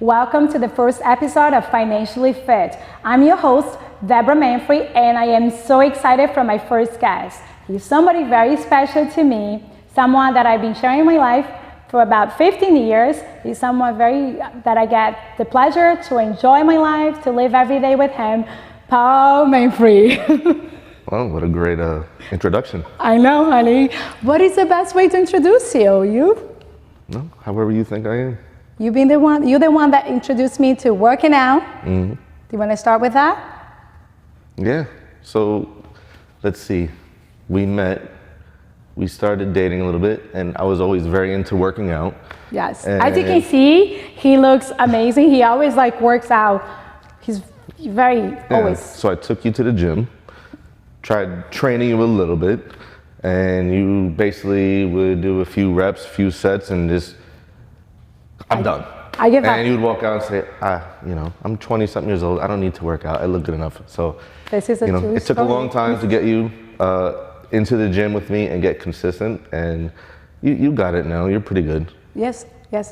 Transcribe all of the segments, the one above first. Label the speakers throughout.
Speaker 1: Welcome to the first episode of Financially Fit. I'm your host, Debora Manfre, and I am so excited for my first guest. He's somebody very special to me, someone that I've been sharing my life for about 15 years. He's someone that I get the pleasure to enjoy my life, to live every day with him, Paul Manfre.
Speaker 2: Well, what a great introduction.
Speaker 1: I know, honey. What is the best way to introduce you? You?
Speaker 2: No, however you think I am.
Speaker 1: You're the one that introduced me to working out. Mm-hmm. Do you want to start with that?
Speaker 2: Yeah. So, let's see. We met. We started dating a little bit, and I was always very into working out.
Speaker 1: Yes. As you can see, he looks amazing. He always works out. He's very always.
Speaker 2: So I took you to the gym, tried training you a little bit, and you basically would do a few reps, a few sets, and just, I'm done.
Speaker 1: I give up.
Speaker 2: And you would walk out and say, I'm 20-something years old. I don't need to work out. I look good enough. So,
Speaker 1: this is true
Speaker 2: it took a long time to get you into the gym with me and get consistent. And you got it now. You're pretty good.
Speaker 1: Yes.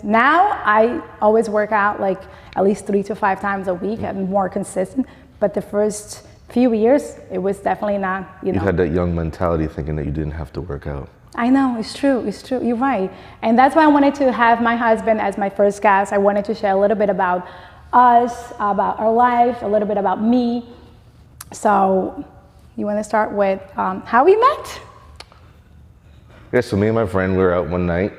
Speaker 1: Now I always work out at least 3 to 5 times a week. I'm more consistent. But the first few years, it was definitely not,
Speaker 2: You had that young mentality thinking that you didn't have to work out.
Speaker 1: I know, it's true, you're right. And that's why I wanted to have my husband as my first guest. I wanted to share a little bit about us, about our life, a little bit about me. So, you want to start with how we met?
Speaker 2: Yeah, so me and my friend, we were out one night.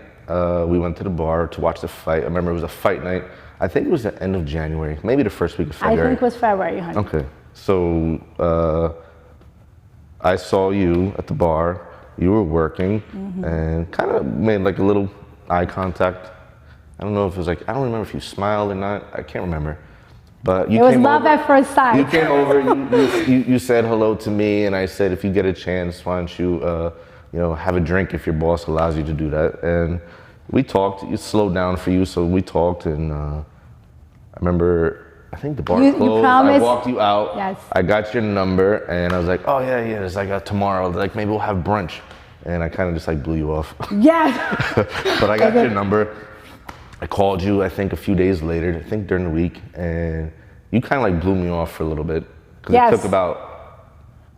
Speaker 2: We went to the bar to watch the fight. I remember it was a fight night. I think it was the end of January, maybe the first week of February.
Speaker 1: I think it was February, honey.
Speaker 2: Okay, so I saw you at the bar. You were working and kind of made a little eye contact. I don't know if it was I don't remember if you smiled or not. I can't remember. But you
Speaker 1: It was love at first sight.
Speaker 2: You came over, you said hello to me, and I said, if you get a chance, why don't you, have a drink if your boss allows you to do that. And we talked. You slowed down for you, so we talked, and I remember, I think the bar closed. I walked you out.
Speaker 1: Yes.
Speaker 2: I got your number, and I was like, oh yeah, it's tomorrow. Maybe we'll have brunch. And I kind of just blew you off.
Speaker 1: Yes.
Speaker 2: But I got your number. I called you, I think a few days later, I think during the week, and you kind of blew me off for a little bit. Because it took about,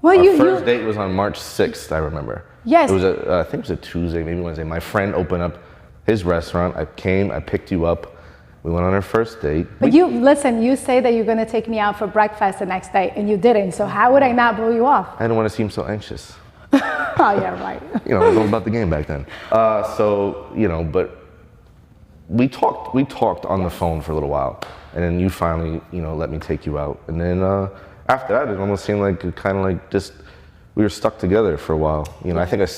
Speaker 2: our first date was on March 6th, I remember.
Speaker 1: Yes.
Speaker 2: It was I think it was a Tuesday, maybe Wednesday. My friend opened up his restaurant. I came, I picked you up. We went on our first date.
Speaker 1: But you say that you're going to take me out for breakfast the next day, and you didn't. So how would I not blow you off?
Speaker 2: I didn't want to seem so anxious.
Speaker 1: Oh, yeah, right.
Speaker 2: It was all about the game back then. But we talked on the phone for a little while. And then you finally, let me take you out. And then after that, it almost seemed we were stuck together for a while. I think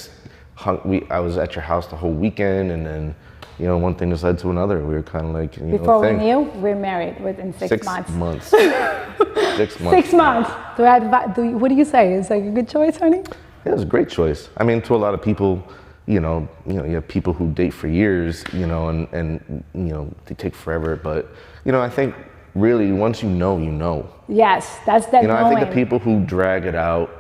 Speaker 2: I was at your house the whole weekend, and then, one thing just led to another. We were kind of
Speaker 1: Before we knew, we were married within 6 months.
Speaker 2: 6 months. 6 months.
Speaker 1: 6 months. What do you say? Is a good choice, honey?
Speaker 2: Yeah, it was a great choice. I mean, to a lot of people, you have people who date for years, and they take forever. But, I think really once you know.
Speaker 1: Yes, that's that knowing.
Speaker 2: I think the people who drag it out,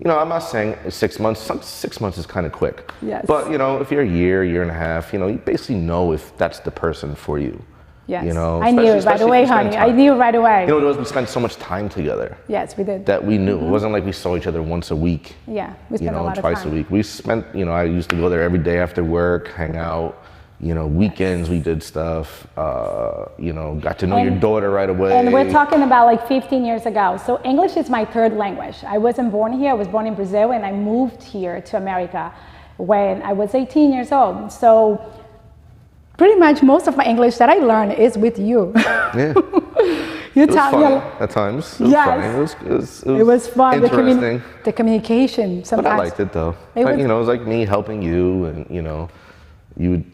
Speaker 2: I'm not saying 6 months. 6 months is kind of quick.
Speaker 1: Yes.
Speaker 2: But, if you're a year and a half, you basically know if that's the person for you.
Speaker 1: Yes. I knew it right away, honey. I knew right away.
Speaker 2: We spent so much time together.
Speaker 1: Yes, we did.
Speaker 2: That we knew. It wasn't like we saw each other once a week.
Speaker 1: Yeah, we spent a lot of time.
Speaker 2: Twice a week. We spent, I used to go there every day after work, hang out. Weekends we did stuff. Got to know your daughter right away.
Speaker 1: And we're talking about 15 years ago. So English is my third language. I wasn't born here. I was born in Brazil, and I moved here to America when I was 18 years old. So pretty much most of my English that I learned is with you.
Speaker 2: Yeah.
Speaker 1: It was fun
Speaker 2: at times.
Speaker 1: It was fun.
Speaker 2: Interesting.
Speaker 1: The communication sometimes.
Speaker 2: But I liked it though. It was like me helping you, and you would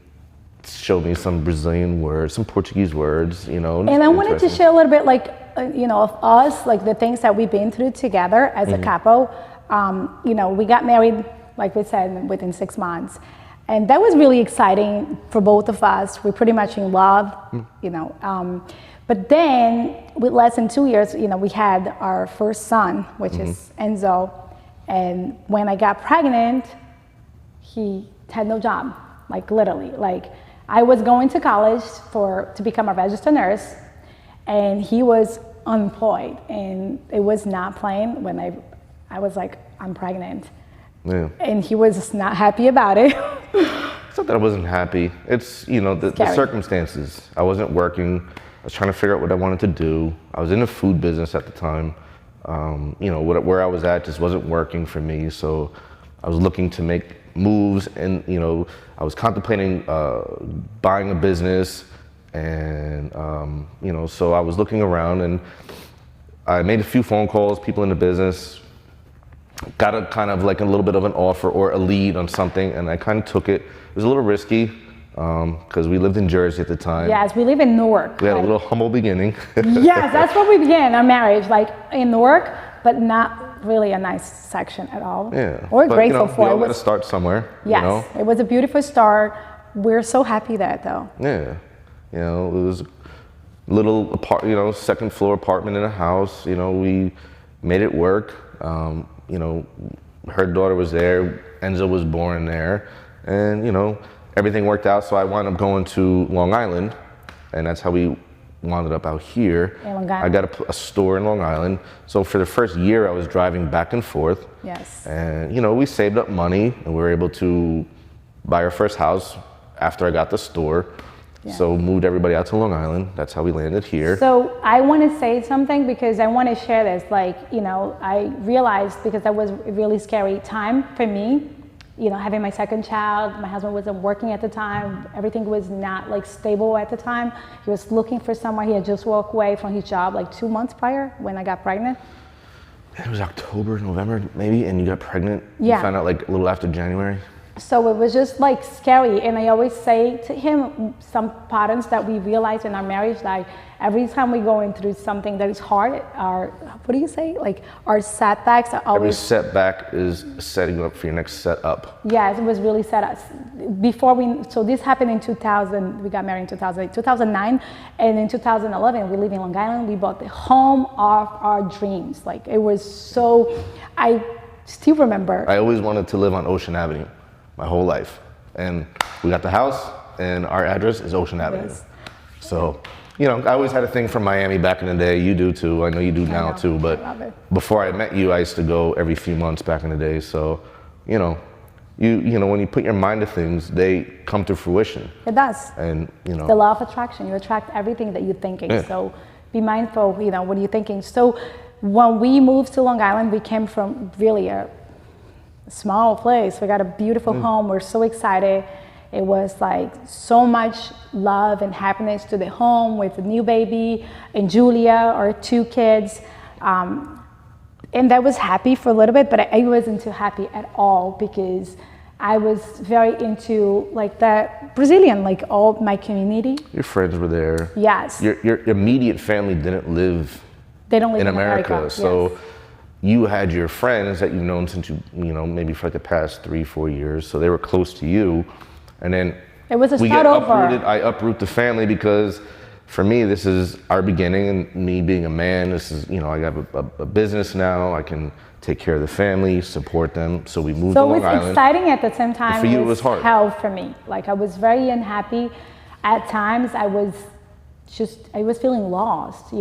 Speaker 2: show me some Brazilian words, some Portuguese words, And I
Speaker 1: wanted to share a little bit of us, the things that we've been through together as a couple. We got married, like we said, within 6 months. And that was really exciting for both of us. We're pretty much in love, But then, with less than 2 years, we had our first son, which is Enzo. And when I got pregnant, he had no job, literally. I was going to college to become a registered nurse, and he was unemployed, and it was not playing when I was like, I'm pregnant.
Speaker 2: Yeah.
Speaker 1: And he was not happy about it.
Speaker 2: It's not that I wasn't happy. It's, the circumstances. I wasn't working. I was trying to figure out what I wanted to do. I was in the food business at the time. Where I was at just wasn't working for me. So I was looking to make moves, and, I was contemplating buying a business, and, so I was looking around, and I made a few phone calls, people in the business, got a kind of like a little bit of an offer or a lead on something, and I kind of took it. It was a little risky because we lived in Jersey at the time.
Speaker 1: Yes, we live in Newark.
Speaker 2: We had a little humble beginning.
Speaker 1: Yes, that's where we began our marriage, like in Newark, but not really a nice section at all.
Speaker 2: Yeah.
Speaker 1: We're grateful for it.
Speaker 2: We all got to start somewhere.
Speaker 1: Yes, it was a beautiful start. We're so happy that though.
Speaker 2: Yeah. It was a little second floor apartment in a house. We made it work. Her daughter was there, Enzo was born there, and everything worked out. So I wound up going to Long Island, and that's how we wound up out here.
Speaker 1: In Long Island.
Speaker 2: I got a store in Long Island. So for the first year, I was driving back and forth.
Speaker 1: Yes.
Speaker 2: And we saved up money, and we were able to buy our first house after I got the store. Yeah. So moved everybody out to Long Island. That's how we landed here.
Speaker 1: So I want to say something because I want to share this. I realized, because that was a really scary time for me, having my second child. My husband wasn't working at the time. Everything was not stable at the time. He was looking for somewhere. He had just walked away from his job 2 months prior when I got pregnant.
Speaker 2: It was October, November maybe, and you got pregnant?
Speaker 1: Yeah.
Speaker 2: You found out a little after January?
Speaker 1: So it was just scary, and I always say to him some patterns that we realize in our marriage, every time we're going through something that is hard, our setbacks are always...
Speaker 2: Every setback is setting you up for your next setup.
Speaker 1: Yes, it was really set us. So this happened in 2000, we got married in 2008, 2009, and in 2011, we live in Long Island, we bought the home of our dreams. It was so, I still remember.
Speaker 2: I always wanted to live on Ocean Avenue. My whole life, and we got the house, and our address is Ocean Avenue.
Speaker 1: Yes.
Speaker 2: So, I always had a thing for Miami back in the day. You do too. I know you do now too. But before I met you, I used to go every few months back in the day. So, when you put your mind to things, they come to fruition.
Speaker 1: It does.
Speaker 2: And
Speaker 1: the law of attraction. You attract everything that you're thinking. Yeah. So be mindful. What are you thinking? So when we moved to Long Island, we came from really a small place. We got a beautiful home. We're so excited. It was so much love and happiness to the home with the new baby and Julia, our 2 kids. And I was happy for a little bit, but I wasn't too happy at all because I was very into that Brazilian, all my community.
Speaker 2: Your friends were there.
Speaker 1: Yes.
Speaker 2: Your immediate family didn't live.
Speaker 1: They don't live in
Speaker 2: America. So.
Speaker 1: Yes.
Speaker 2: You had your friends that you've known since maybe for the past 3-4 years, so they were close to you, and then
Speaker 1: it was a start over.
Speaker 2: I uproot the family because, for me, this is our beginning, and me being a man, this is I have a business now. I can take care of the family, support them. So we moved to Long Island.
Speaker 1: So it was exciting at the same time.
Speaker 2: For you, it was hard.
Speaker 1: Hell for me. I was very unhappy. At times, I was feeling lost.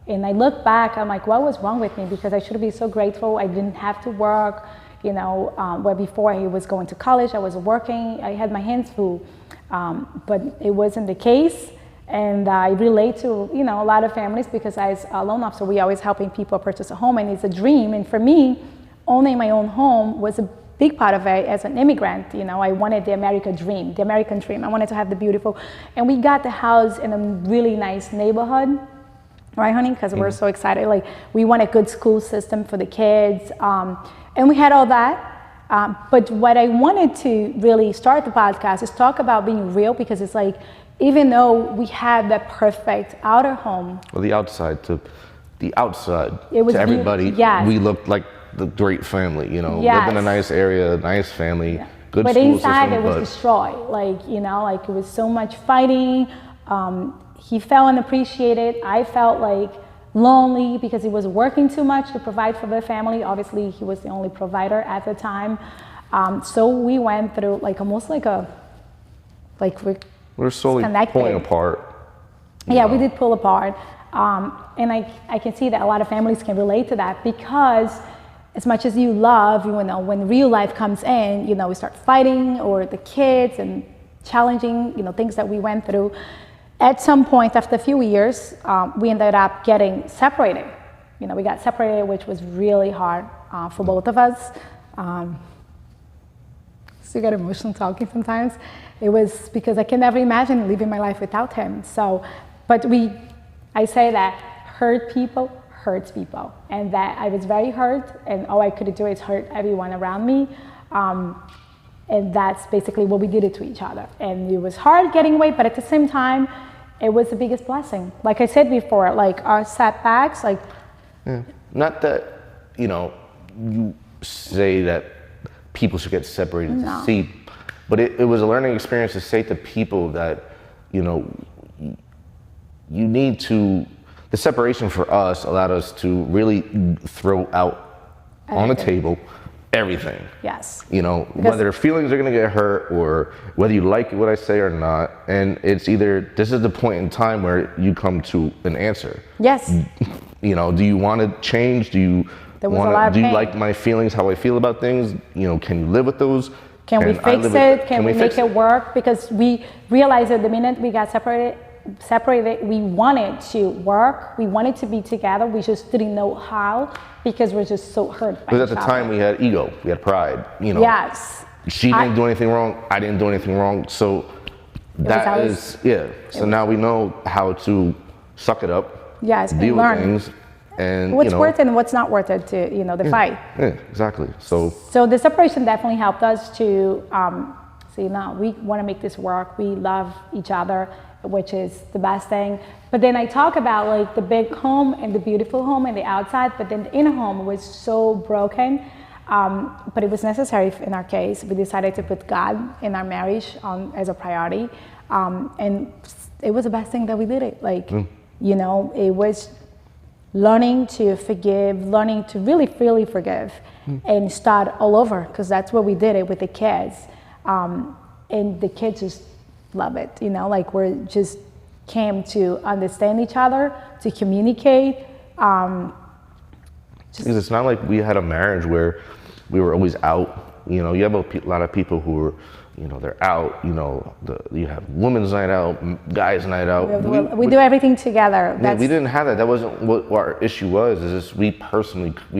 Speaker 1: And I look back, I'm what was wrong with me? Because I should be so grateful. I didn't have to work, where before I was going to college, I was working, I had my hands full. But it wasn't the case. And I relate to, a lot of families because I was a loan officer. We always helping people purchase a home, and it's a dream. And for me, owning my own home was a big part of it as an immigrant. I wanted the American dream. I wanted to have the beautiful, and we got the house in a really nice neighborhood. Right, honey? Because we're so excited. We want a good school system for the kids. And we had all that. But what I wanted to really start the podcast is talk about being real, because it's even though we had that perfect outer home.
Speaker 2: Well, the outside to everybody,
Speaker 1: yes.
Speaker 2: We looked like the great family,
Speaker 1: Yes.
Speaker 2: Lived in a nice area, nice family, good
Speaker 1: but
Speaker 2: school
Speaker 1: inside
Speaker 2: system.
Speaker 1: It was destroyed. It was so much fighting. He felt unappreciated. I felt lonely because he was working too much to provide for the family. Obviously, he was the only provider at the time. So we went through almost
Speaker 2: We're slowly
Speaker 1: connected.
Speaker 2: pulling apart.
Speaker 1: Yeah, we did pull apart. And I can see that a lot of families can relate to that, because as much as you love, you know, when real life comes in, you know, we start fighting, or the kids, and challenging, you know, things that we went through. At some point, after a few years, we ended up getting separated. You know, we got separated, which was really hard for both of us. Still get emotional talking sometimes. It was because I can never imagine living my life without him. So, but I say that hurt people hurts people, and that I was very hurt, and all I could do is hurt everyone around me. And that's basically what we did it to each other. And it was hard getting away, but at the same time, it was the biggest blessing. Like I said before, like our setbacks, like...
Speaker 2: Yeah. Not that, you know, you say that people should get separated to see, but it was a learning experience to say to people that, you know, you need to, the separation for us allowed us to really throw out on the table everything.
Speaker 1: Yes.
Speaker 2: You know, whether feelings are gonna get hurt, or whether you like what I say or not, and it's either, this is the point in time where you come to an answer.
Speaker 1: Yes.
Speaker 2: You know, do you want to change? Do you like my feelings, how I feel about things? You know, can you live with those?
Speaker 1: Can we fix it? Can we make it work? Because we realized that the minute we got separated, we wanted to work, we wanted to be together, we just didn't know how, because we're just so hurt by
Speaker 2: because at the time we had ego, we had pride, you know.
Speaker 1: Yes.
Speaker 2: She didn't do anything wrong, I didn't do anything wrong, so that is, yeah. So now we know how to suck it up,
Speaker 1: yes,
Speaker 2: deal
Speaker 1: and learn
Speaker 2: with things, and
Speaker 1: what's
Speaker 2: you know,
Speaker 1: worth it and what's not worth it to, you know, the fight.
Speaker 2: Yeah, exactly. So
Speaker 1: the separation definitely helped us to say, no, we want to make this work, we love each other, which is the best thing. But then I talk about like the big home and the beautiful home and the outside, but then the inner home was so broken. But it was necessary in our case. We decided to put God in our marriage as a priority. And it was the best thing that we did it. Like, you know, it was learning to forgive, learning to really freely forgive and start all over, because that's what we did it with the kids. And the kids just love it, you know, like we're just came to understand each other, to communicate.
Speaker 2: Because it's not like we had a marriage where we were always out. You know, you have a lot of people who are, you know, they're out, you know, you have women's night out, guys' night out.
Speaker 1: We do everything together.
Speaker 2: Yeah, we didn't have that. That wasn't what our issue was. It's just we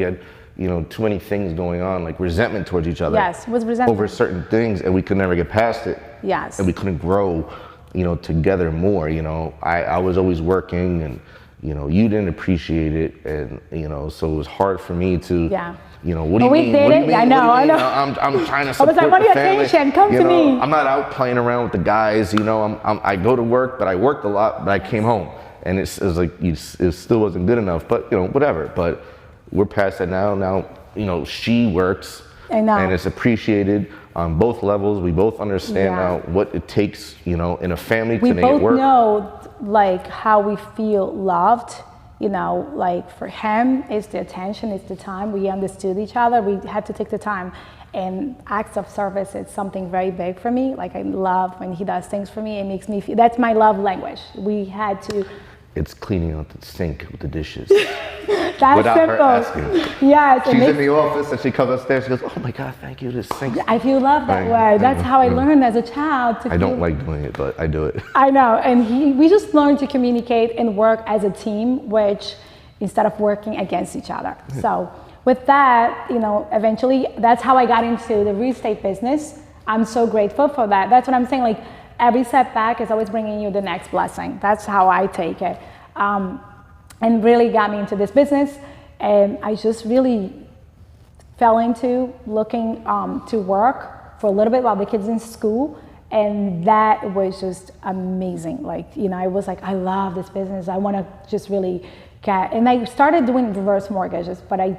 Speaker 2: had, you know, too many things going on, like resentment towards each other.
Speaker 1: Yes, it was resentment.
Speaker 2: Over certain things, and we could never get past it.
Speaker 1: Yes.
Speaker 2: And we couldn't grow, you know, together more, you know. I was always working, and, you know, you didn't appreciate it, and, you know, so it was hard for me to, you know, what do you mean?
Speaker 1: We did it. I know.
Speaker 2: I'm trying to support the family.
Speaker 1: I was like, what are your attention? Come to me.
Speaker 2: I'm not out playing around with the guys, you know. I go to work, but I worked a lot, but I came home, and it was like, it still wasn't good enough, but, you know, whatever. But we're past that now. Now, you know, she works, and it's appreciated on both levels. We both understand now what it takes, you know, in a family to make it work.
Speaker 1: We both know, like, how we feel loved. You know, like for him, it's the attention, it's the time. We understood each other. We had to take the time. And acts of service is something very big for me. Like, I love when he does things for me. It makes me feel, that's my love language. We had to.
Speaker 2: It's cleaning out the sink with the dishes.
Speaker 1: That's
Speaker 2: without
Speaker 1: simple.
Speaker 2: her asking.
Speaker 1: Yes.
Speaker 2: She's in the office and she comes upstairs. She goes, "Oh my God, thank you. This sink."
Speaker 1: I feel love that way. That's how I learned as a child.
Speaker 2: I don't like doing it, but I do it.
Speaker 1: I know, and we just learned to communicate and work as a team, which instead of working against each other. So with that, you know, eventually that's how I got into the real estate business. I'm so grateful for that. That's what I'm saying. Like, every setback is always bringing you the next blessing. That's how I take it. And really got me into this business. And I just really fell into looking to work for a little bit while the kids in school. And that was just amazing. Like, you know, I was like, I love this business. I want to just really get, and I started doing reverse mortgages, but I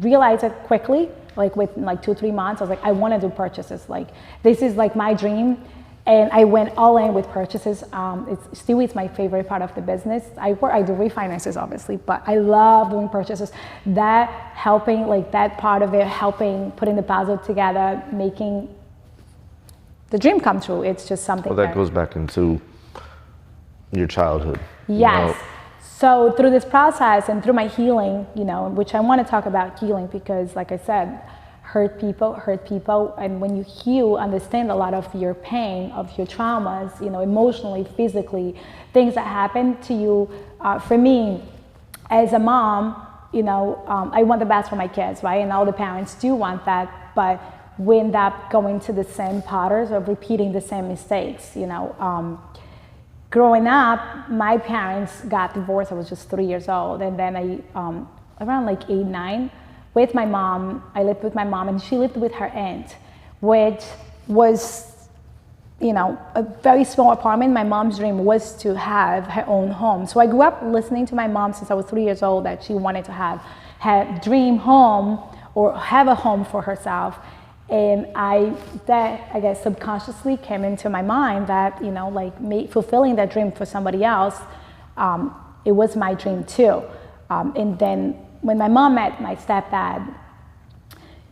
Speaker 1: realized it quickly, like within like 2-3 months, I was like, I want to do purchases. Like, this is like my dream. And I went all in with purchases. It's my favorite part of the business. I do refinances, obviously, but I love doing purchases. That helping, like that part of it, helping putting the puzzle together, making the dream come true. It's just something
Speaker 2: Well, that goes back into your childhood.
Speaker 1: Yes. So through this process and through my healing, which I want to talk about healing because, like I said, hurt people. And when you heal, understand a lot of your pain, of your traumas, emotionally, physically, things that happen to you. For me, as a mom, I want the best for my kids, right? And all the parents do want that, but we end up going to the same patterns of repeating the same mistakes, Growing up, my parents got divorced. I was just 3 years old. And then around like 8, 9, with my mom, I lived with my mom and she lived with her aunt, which was, a very small apartment. My mom's dream was to have her own home. So I grew up listening to my mom since I was 3 years old that she wanted to have her dream home or have a home for herself. And I guess subconsciously came into my mind that, fulfilling that dream for somebody else, it was my dream too. And then when my mom met my stepdad,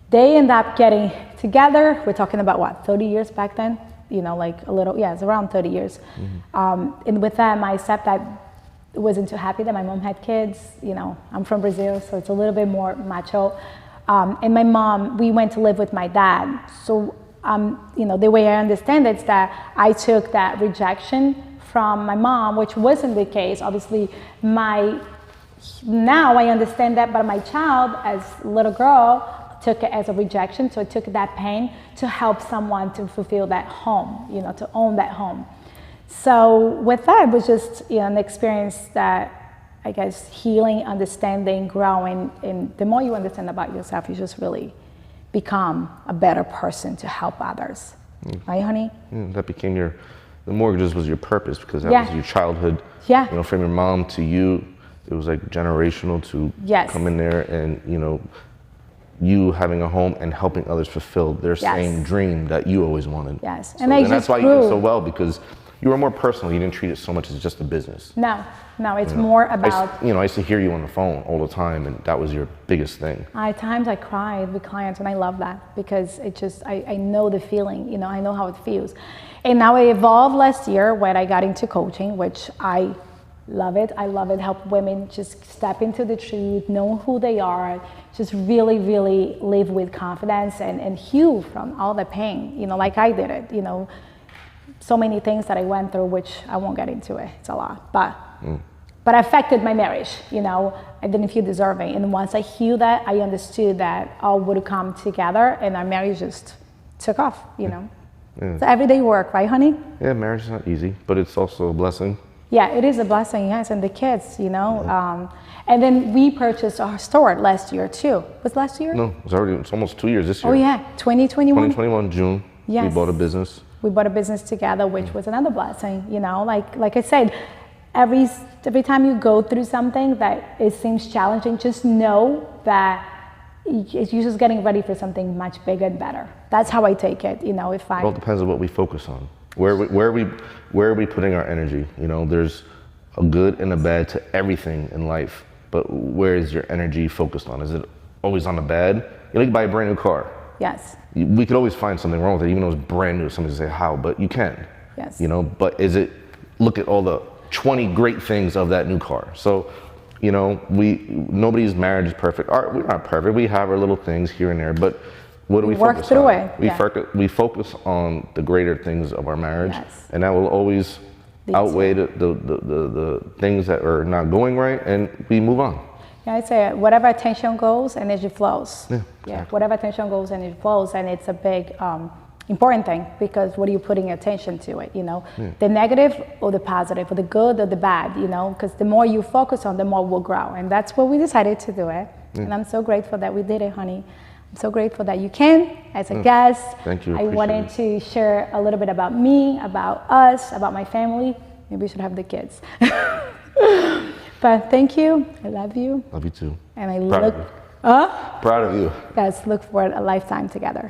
Speaker 1: they ended up getting together. We're talking about 30 years back then? It's around 30 years. Mm-hmm. And with that, my stepdad wasn't too happy that my mom had kids. I'm from Brazil, so it's a little bit more macho. And my mom, we went to live with my dad. So, the way I understand it is that I took that rejection from my mom, which wasn't the case. Obviously, now I understand that, but my child, as a little girl, took it as a rejection. So I took that pain to help someone to fulfill that home, to own that home. So with that, it was just an experience that, I guess, healing, understanding, growing, and the more you understand about yourself, you just really become a better person to help others. Right, honey?
Speaker 2: That became the mortgages was your purpose because that was your childhood.
Speaker 1: Yeah.
Speaker 2: From your mom to you, it was like generational to come in there and, you having a home and helping others fulfill their same dream that you always wanted.
Speaker 1: Yes.
Speaker 2: And that's why you did so well, because you were more personal. You didn't treat it so much as just a business.
Speaker 1: No, it's more about...
Speaker 2: I used to hear you on the phone all the time, and that was your biggest thing.
Speaker 1: At times I cried with clients, and I love that because it just, I know the feeling, I know how it feels. And now I evolved last year when I got into coaching, which I love it. I love it. Help women just step into the truth, know who they are, just really, really live with confidence and heal from all the pain, like I did it, so many things that I went through, which I won't get into it. It's a lot, but affected my marriage. I didn't feel deserving. And once I healed that, I understood that all would come together, and our marriage just took off.
Speaker 2: Yeah.
Speaker 1: It's everyday work, right, honey?
Speaker 2: Yeah, marriage is not easy, but it's also a blessing.
Speaker 1: Yeah, it is a blessing, yes, and the kids, and then we purchased our store last year too. Was last year?
Speaker 2: No, it's almost 2 years this year.
Speaker 1: Oh yeah, 2021.
Speaker 2: 2021 June.
Speaker 1: Yes.
Speaker 2: We bought a business.
Speaker 1: We bought a business together, which was another blessing. Like I said, every time you go through something that it seems challenging, just know that you're just getting ready for something much bigger and better. That's how I take it.
Speaker 2: It all depends on what we focus on. Where are we putting our energy? There's a good and a bad to everything in life, but where is your energy focused on? Is it always on the bad? You can buy a brand new car.
Speaker 1: Yes.
Speaker 2: We could always find something wrong with it, even though it's brand new. Somebody say how, but you can.
Speaker 1: Yes.
Speaker 2: But look at all the 20 great things of that new car. So, nobody's marriage is perfect. We're not perfect. We have our little things here and there, but what do we
Speaker 1: work
Speaker 2: focus
Speaker 1: through
Speaker 2: on?
Speaker 1: it.
Speaker 2: We focus on the greater things of our marriage,
Speaker 1: yes.
Speaker 2: and that will always outweigh the things that are not going right, and we move on.
Speaker 1: Yeah, I'd say whatever attention goes, energy flows.
Speaker 2: Yeah, exactly.
Speaker 1: Whatever attention goes, energy flows, and it's a big important thing because what are you putting attention to it? The negative or the positive, or the good or the bad. Because the more you focus on, the more we'll grow, and that's what we decided to do it. Yeah. And I'm so grateful that we did it, honey. I'm so grateful that you came as a guest.
Speaker 2: Thank you.
Speaker 1: I wanted to share a little bit about me, about us, about my family. Maybe we should have the kids. But thank you. I love you.
Speaker 2: Love you too.
Speaker 1: And I
Speaker 2: Proud of you. Proud of you.
Speaker 1: Guys, look for a lifetime together.